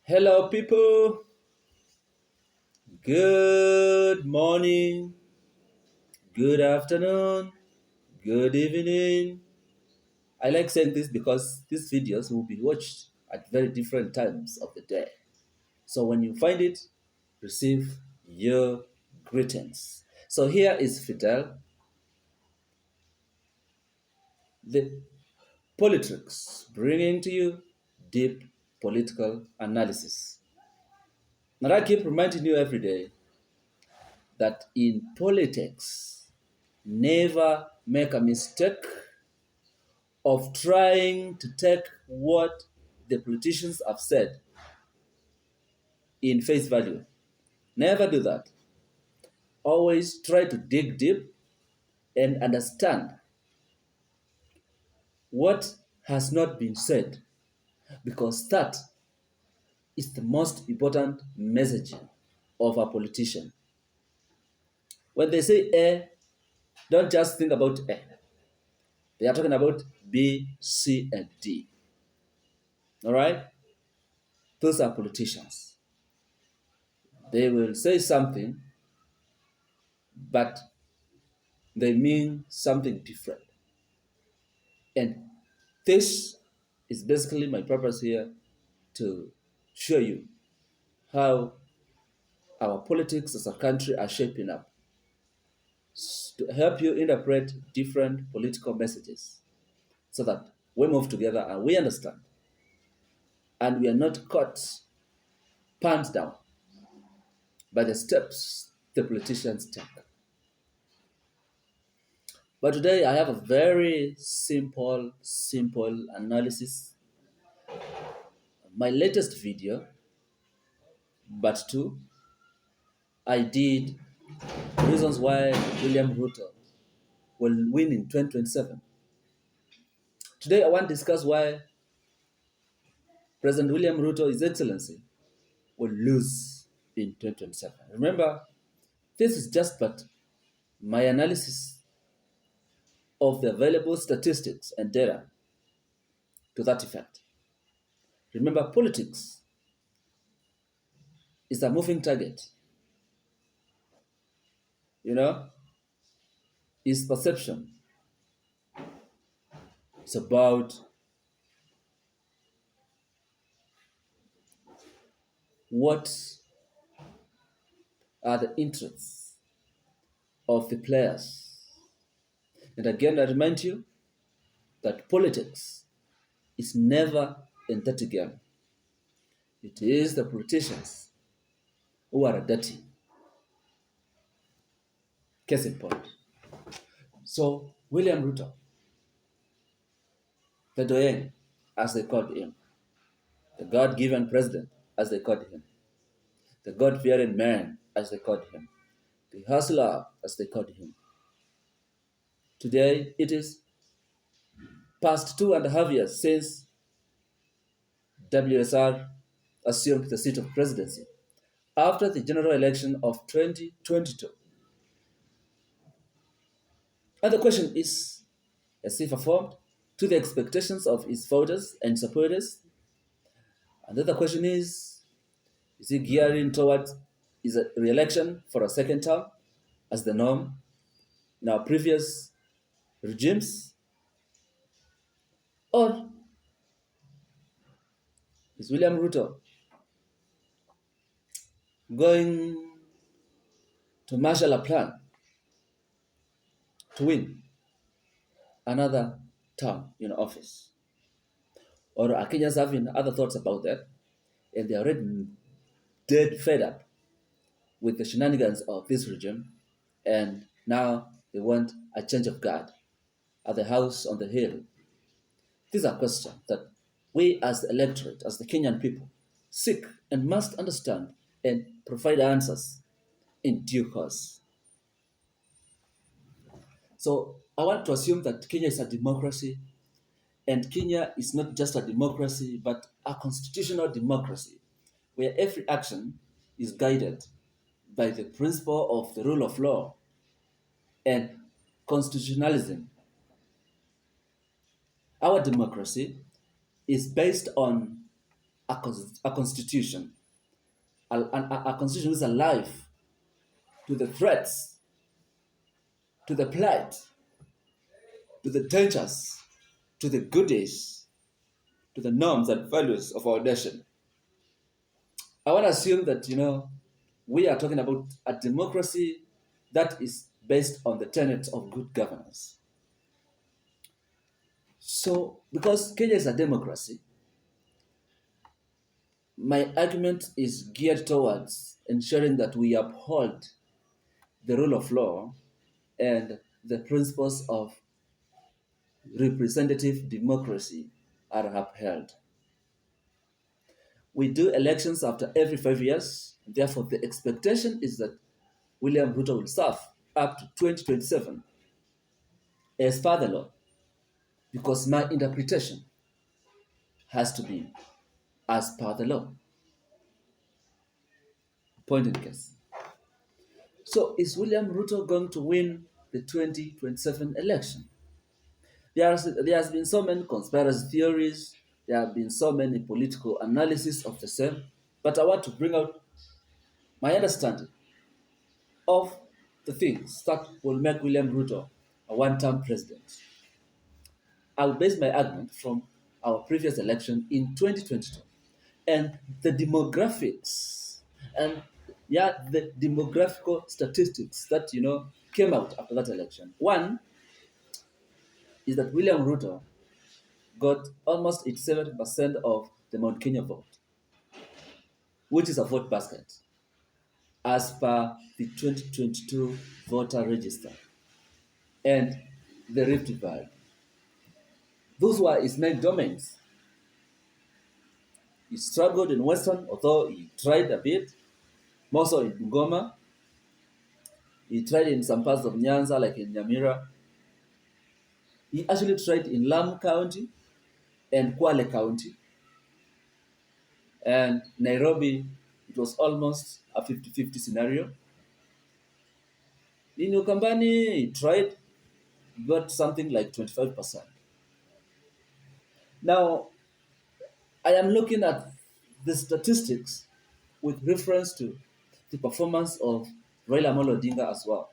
Hello, people. Good morning, good afternoon, good evening. I like saying this because these videos will be watched at very different times of the day. So when you find it, receive your greetings. So here is Fidel, the politics, bringing to you deep political analysis. And I keep reminding you every day that in politics, never make a mistake of trying to take what the politicians have said in face value. Never do that. Always try to dig deep and understand what has not been said, because that is the most important message of a politician. When they say A, don't just think about A. They are talking about B, C, and D. All right? Those are politicians. They will say something, but they mean something different. And this is basically my purpose here, to show you how our politics as a country are shaping up, to help you interpret different political messages so that we move together and we understand and we are not caught, panned down by the steps the politicians take. But today I have a very simple analysis. My latest video, but two, I did reasons why William Ruto will win in 2027. Today I want to discuss why President William Ruto, His Excellency, will lose in 2027. Remember, this is just but my analysis of the available statistics and data to that effect. Remember, politics is a moving target. You know, it's perception. It's about what are the interests of the players. And again, I remind you that politics is never a dirty game. It is the politicians who are dirty. Case in point. So, William Ruto, the Doyen, as they called him, the God given president, as they called him, the God fearing man, as they called him, the hustler, as they called him. Today, it is past 2.5 years since WSR assumed the seat of presidency after the general election of 2022. And the question is, has he performed to the expectations of his voters and supporters? And the other question is he gearing towards his re-election for a second term as the norm in our previous regimes? Or is William Ruto going to marshal a plan to win another term in office? Or are Kenyans having other thoughts about that? And they are already dead fed up with the shenanigans of this regime, and now they want a change of guard at the house on the hill. These are questions that we as the electorate, as the Kenyan people, seek and must understand and provide answers in due course. So I want to assume that Kenya is a democracy, and Kenya is not just a democracy, but a constitutional democracy, where every action is guided by the principle of the rule of law and constitutionalism. Our democracy is based on a constitution, a constitution is alive to the threats, to the plight, to the dangers, to the good days, to the norms and values of our nation. I want to assume that, we are talking about a democracy that is based on the tenets of good governance. So, because Kenya is a democracy, my argument is geared towards ensuring that we uphold the rule of law and the principles of representative democracy are upheld. We do elections after every 5 years. Therefore, the expectation is that William Ruto will serve up to 2027 as per the law, because my interpretation has to be as per the law. Point in case. So, is William Ruto going to win the 2027 election? There has been so many conspiracy theories, there have been so many political analysis of the same, but I want to bring out my understanding of the things that will make William Ruto a one-term president. I will base my argument from our previous election in 2022 and the demographics and the demographical statistics that came out after that election. One is that William Ruto got almost 87% of the Mount Kenya vote, which is a vote basket, as per the 2022 voter register and the Rift Valley. Those were his main domains. He struggled in Western, although he tried a bit, more so in Bungoma. He tried in some parts of Nyanza, like in Nyamira. He actually tried in Lamu County and Kwale County. And Nairobi, it was almost a 50-50 scenario. In Ukambani, he tried, got something like 25%. Now, I am looking at the statistics with reference to the performance of Raila Amolo Odinga as well.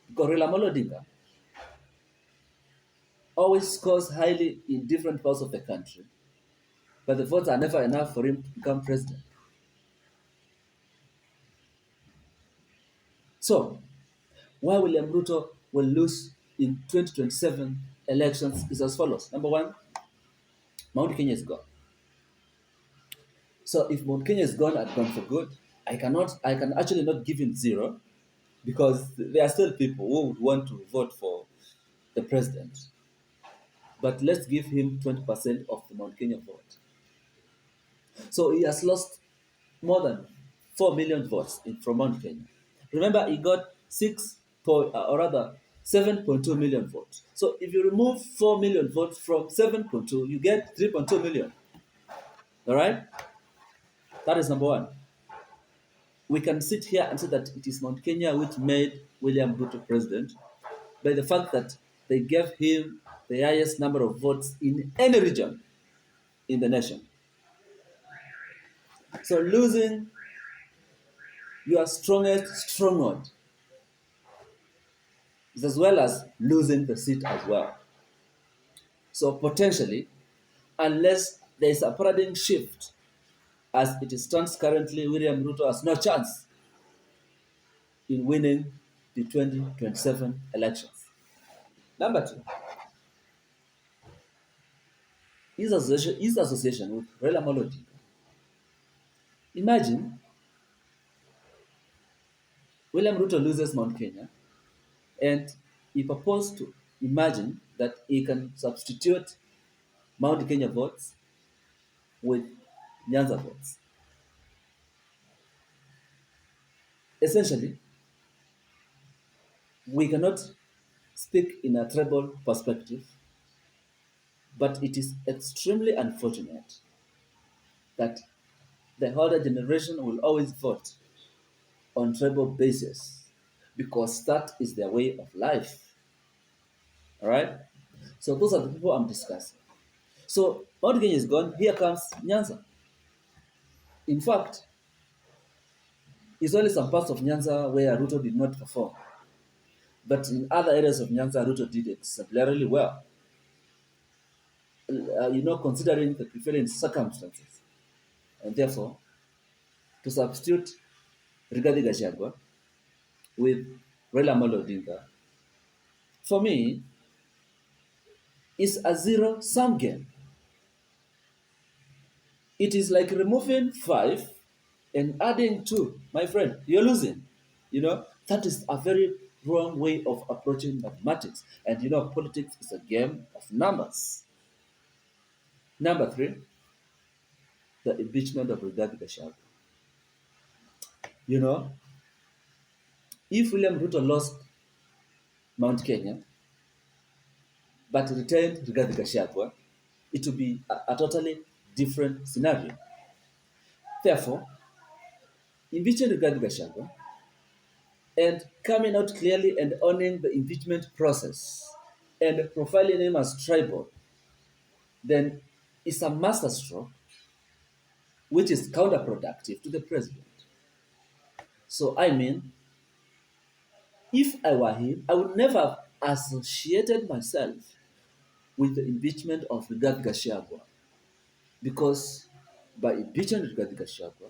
Because Raila Amolo Odinga always scores highly in different parts of the country, but the votes are never enough for him to become president. So, why William Ruto will lose in 2027 elections is as follows. Number one, Mount Kenya is gone. So if Mount Kenya is gone and gone for good, I can actually not give him zero, because there are still people who would want to vote for the president. But let's give him 20% of the Mount Kenya vote. So he has lost more than 4 million votes from Mount Kenya. Remember, he got 7.2 million votes. So if you remove 4 million votes from 7.2, you get 3.2 million. All right? That is number one. We can sit here and say that it is Mount Kenya which made William Ruto president by the fact that they gave him the highest number of votes in any region in the nation. So losing your strongest stronghold is as well as losing the seat as well. So potentially, unless there is a paradigm shift, as it stands currently, William Ruto has no chance in winning the 2027 elections. Number two, his association with Raila Amolo Odinga. Imagine William Ruto loses Mount Kenya, and he proposed to imagine that he can substitute Mount Kenya votes with Nyanza votes. Essentially, we cannot speak in a tribal perspective, but it is extremely unfortunate that the older generation will always vote on tribal basis, because that is their way of life. All right? So those are the people I'm discussing. So Mount Kenya is gone. Here comes Nyanza. In fact, it's only some parts of Nyanza where Ruto did not perform. But in other areas of Nyanza, Ruto did exemplarily well. Considering the prevailing circumstances. And therefore, to substitute Rigathi Gachagua with Raila Amolo Odinga, for me, is a zero-sum game. It is like removing 5 and adding 2. My friend, you're losing. That is a very wrong way of approaching mathematics. And politics is a game of numbers. Number 3, the impeachment of Rigathi Gachagua. You know, if William Ruto lost Mount Kenya but retained Rigathi Gachagua, it would be a totally different scenario. Therefore, impeaching Rigathi Gachagua and coming out clearly and owning the impeachment process and profiling him as tribal, then it's a masterstroke which is counterproductive to the president. So, I mean, if I were him, I would never have associated myself with the impeachment of Rigathi Gachagua, because by impeaching Rigathi Gachagua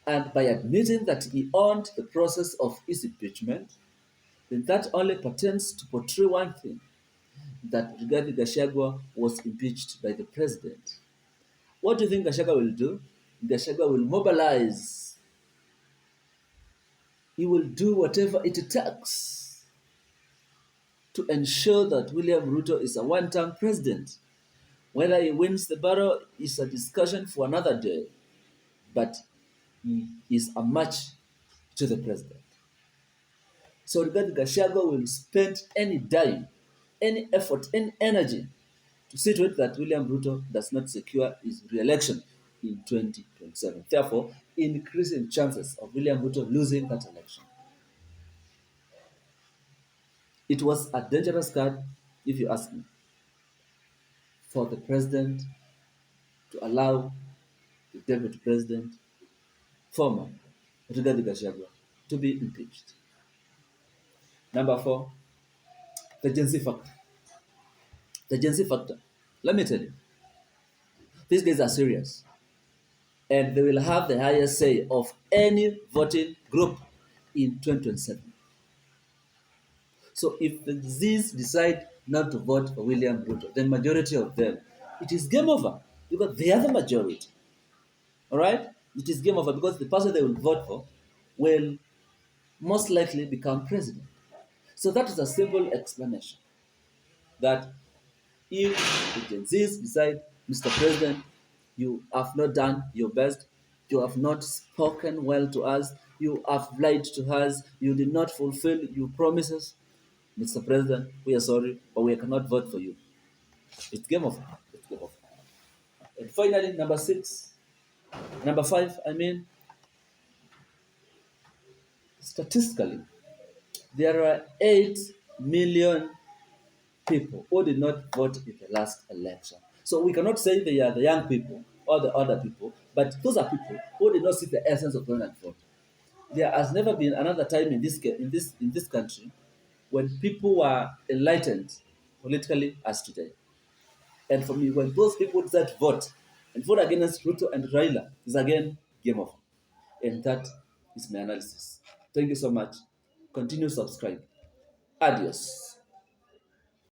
and by admitting that he owned the process of his impeachment, then that only pertains to portray one thing, that Rigathi Gachagua was impeached by the president. What do you think Gachagua will do? Gachagua will mobilize. He will do whatever it takes to ensure that William Ruto is a one-term president. Whether he wins the battle is a discussion for another day, but he is a match to the president. So Rigathi Gachagua will spend any dime, any effort, any energy to see to it that William Ruto does not secure his re-election in 2027. Therefore, increasing chances of William Ruto losing that election. It was a dangerous card, if you ask me, for the president to allow the deputy president, former Rigathi Gachagua, to be impeached. Number 4, the Gen Z factor. The Gen Z factor. Let me tell you, these guys are serious, and they will have the highest say of any voting group in 2027. So if the Zs decide not to vote for William Ruto, then majority of them, it is game over, because they are the majority. All right? It is game over because the person they will vote for will most likely become president. So that is a simple explanation, that if the Gen Zs decide, Mr. President, you have not done your best, you have not spoken well to us, you have lied to us, you did not fulfill your promises, Mr. President, we are sorry, but we cannot vote for you. It's game over. It's game over. And finally, number 5, statistically, there are 8 million people who did not vote in the last election. So we cannot say they are the young people or the other people, but those are people who did not see the essence of going and vote. There has never been another time in this country when people were enlightened politically as today. And for me, when those people decide to vote and vote against Ruto and Raila, is again game over. And that is my analysis. Thank you so much. Continue subscribe. Adios.